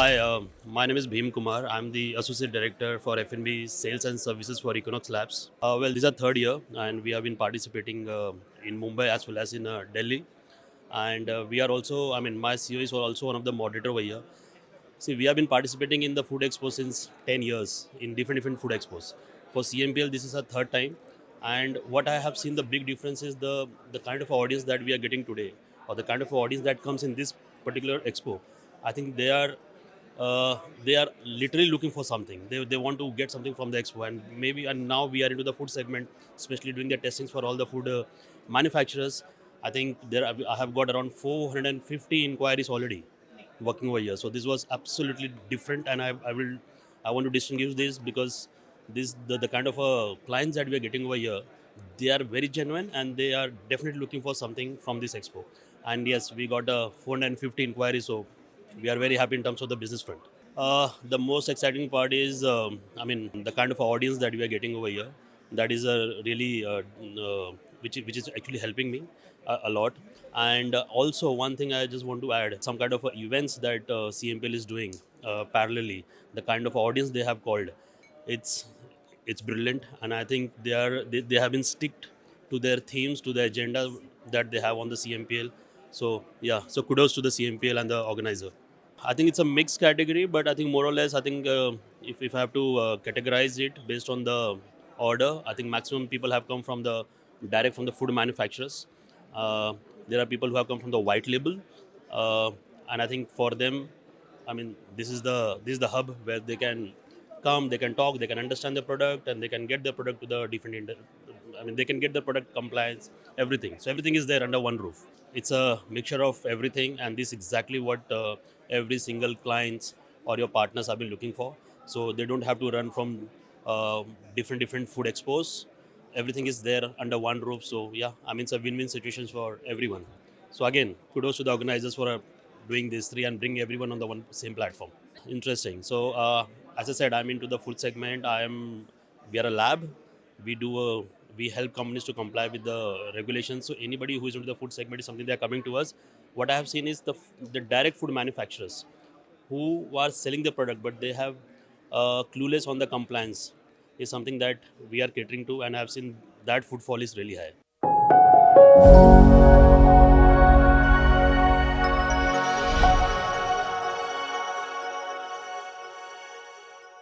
Hi, my name is Bhimkumar. I'm the Associate Director for FnB Sales and Services for Equinox Labs. This is our third year, and we have been participating in Mumbai as well as in Delhi. And we are also, my CEO is also one of the moderator over here. See, we have been participating in the food expo since 10 years in different food expos. For CMPL, this is our third time. And what I have seen the big difference is the kind of audience that we are getting today, or the kind of audience that comes in this particular expo. I think they are literally looking for something. They want to get something from the expo, and now we are into the food segment, especially doing the testings for all the food manufacturers. I think I have got around 450 inquiries already working over here. So this was absolutely different, and I want to distinguish this because the kind of clients that we are getting over here, they are very genuine and they are definitely looking for something from this expo. And yes, we got 450 inquiries, so we are very happy in terms of the business front. The most exciting part is, the kind of audience that we are getting over here. That is really, which is actually helping me a lot. And also, one thing I just want to add: some kind of events that CMPL is doing parallelly. The kind of audience they have called, it's it's brilliant, and I think they have been sticked to their themes, to the agenda that they have on the CMPL. So yeah, so kudos to the CMPL and the organizer. I think it's a mixed category, but I think more or less, I think if I have to categorize it based on the order, I think maximum people have come from the direct from the food manufacturers. Uh, there are people who have come from the white label, uh, and I think for them, this is the hub where they can come, they can talk, they can understand the product, and they can get the product to the different. They can get the product compliance, everything. So everything is there under one roof. It's a mixture of everything, and this is exactly what every single clients or your partners have been looking for. So they don't have to run from different food expos. Everything is there under one roof. So yeah, it's a win-win situation for everyone. So again, kudos to the organizers for doing these three and bring everyone on the one same platform. Interesting. So, as I said, I'm into the food segment. We are a lab. We do we help companies to comply with the regulations. So anybody who is into the food segment is something they are coming to us. What I have seen is the direct food manufacturers who are selling the product, but they have clueless on the compliance is something that we are catering to, and I have seen that footfall is really high.